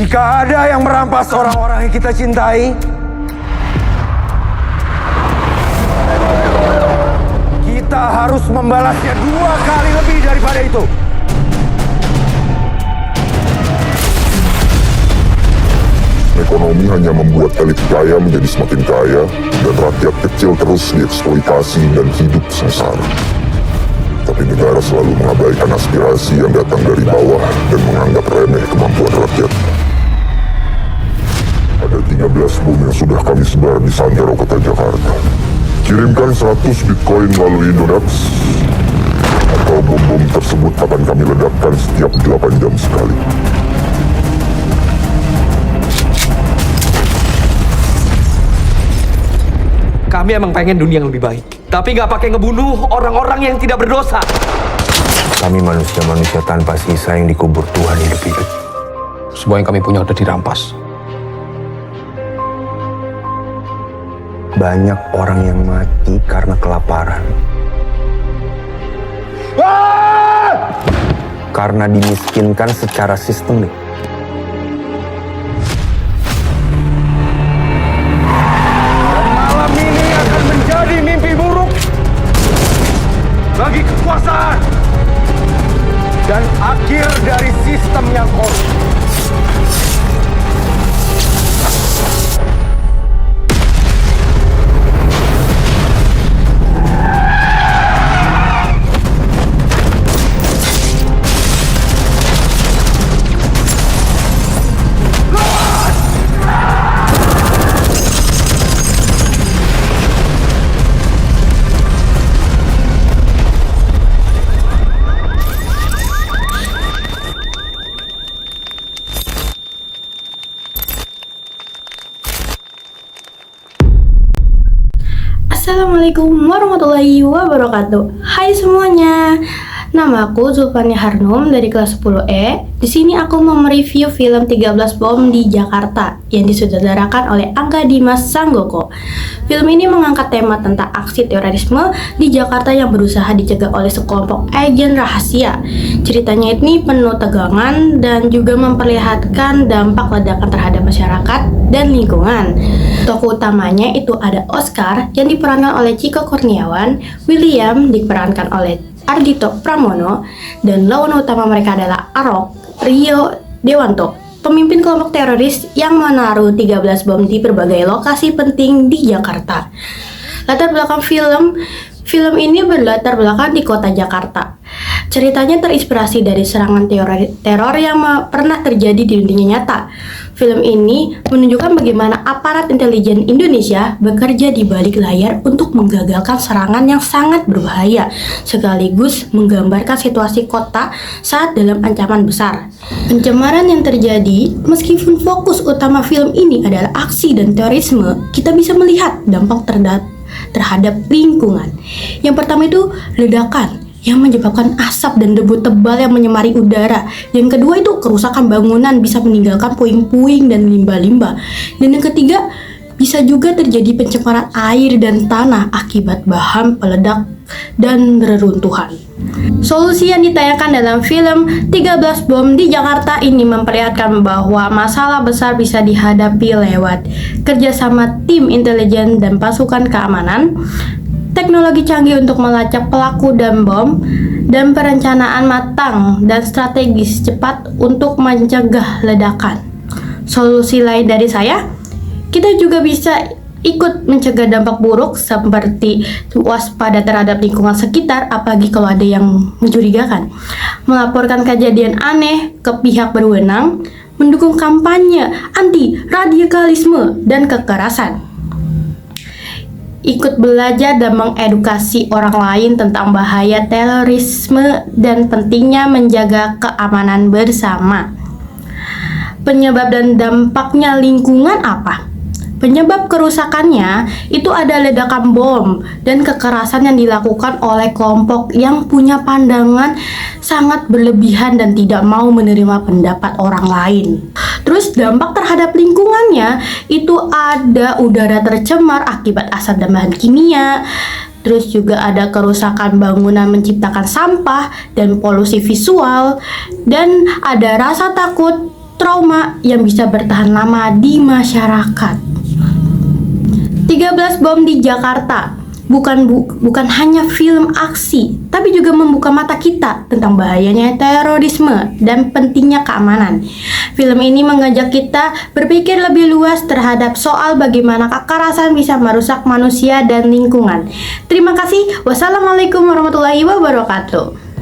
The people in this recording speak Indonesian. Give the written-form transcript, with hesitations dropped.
Jika ada yang merampas orang-orang yang kita cintai, kita harus membalasnya 2 kali lebih daripada itu. Ekonomi hanya membuat elit kaya menjadi semakin kaya dan rakyat kecil terus dieksploitasi dan hidup sengsara. Tapi negara selalu mengabaikan aspirasi yang datang dari bawah dan menganggap remeh kemampuan rakyat. Ada 13 bom yang sudah kami sebar di Santero, Kota Jakarta. Kirimkan 100 Bitcoin melalui Indodax, atau bom-bom tersebut akan kami ledakkan setiap 8 jam sekali. Kami emang pengen dunia yang lebih baik, tapi nggak pakai ngebunuh orang-orang yang tidak berdosa. Kami manusia-manusia tanpa sisa yang dikubur Tuhan hidup-hidup. Semua yang kami punya udah dirampas. Banyak orang yang mati karena kelaparan. Karena dimiskinkan secara sistemik. Bagi kekuasaan dan akhir dari sistem yang korup. Assalamualaikum warahmatullahi wabarakatuh. Hai semuanya, nama aku Zulfania Harnum dari kelas 10E. Di sini aku mau mereview film 13 Bom di Jakarta yang disutradarakan oleh Angga Dimas Sanggoko. Film ini mengangkat tema tentang aksi terorisme di Jakarta yang berusaha dicegah oleh sekelompok agen rahasia. Ceritanya ini penuh tegangan dan juga memperlihatkan dampak ledakan terhadap masyarakat dan lingkungan. Tokoh utamanya itu ada Oscar yang diperankan oleh Ciko Kurniawan, William diperankan oleh Ardhito Pramono, dan lawan utama mereka adalah Arok Rio Dewanto, pemimpin kelompok teroris yang menaruh 13 bom di berbagai lokasi penting di Jakarta. Latar belakang film ini berlatar belakang di kota Jakarta. Ceritanya terinspirasi dari serangan teror yang pernah terjadi di dunia nyata. Film ini menunjukkan bagaimana aparat intelijen Indonesia bekerja di balik layar untuk menggagalkan serangan yang sangat berbahaya, sekaligus menggambarkan situasi kota saat dalam ancaman besar. Pencemaran yang terjadi, meskipun fokus utama film ini adalah aksi dan terorisme, kita bisa melihat dampak terhadap lingkungan. Yang pertama itu ledakan yang menyebabkan asap dan debu tebal yang menyemari udara. Yang kedua itu kerusakan bangunan bisa meninggalkan puing-puing dan limbah-limbah. Dan yang ketiga, bisa juga terjadi pencemaran air dan tanah akibat bahan peledak dan reruntuhan. Solusi yang ditayangkan dalam film 13 Bom di Jakarta ini memperlihatkan bahwa masalah besar bisa dihadapi lewat kerjasama tim intelijen dan pasukan keamanan, teknologi canggih untuk melacak pelaku dan bom, dan perencanaan matang dan strategis cepat untuk mencegah ledakan. Solusi lain dari saya, kita juga bisa ikut mencegah dampak buruk seperti waspada terhadap lingkungan sekitar, apalagi kalau ada yang mencurigakan, melaporkan kejadian aneh ke pihak berwenang, mendukung kampanye anti radikalisme dan kekerasan, ikut belajar dan mengedukasi orang lain tentang bahaya terorisme dan pentingnya menjaga keamanan bersama. Penyebab dan dampaknya lingkungan apa? Penyebab kerusakannya itu ada ledakan bom dan kekerasan yang dilakukan oleh kelompok yang punya pandangan sangat berlebihan dan tidak mau menerima pendapat orang lain. Terus dampak terhadap lingkungannya itu ada udara tercemar akibat asap dan bahan kimia. Terus juga ada kerusakan bangunan menciptakan sampah dan polusi visual. Dan ada rasa takut, trauma yang bisa bertahan lama di masyarakat. 13 Bom di Jakarta bukan hanya film aksi, tapi juga membuka mata kita tentang bahayanya terorisme dan pentingnya keamanan. Film ini mengajak kita berpikir lebih luas terhadap soal bagaimana kekerasan bisa merusak manusia dan lingkungan. Terima kasih. Wassalamualaikum warahmatullahi wabarakatuh.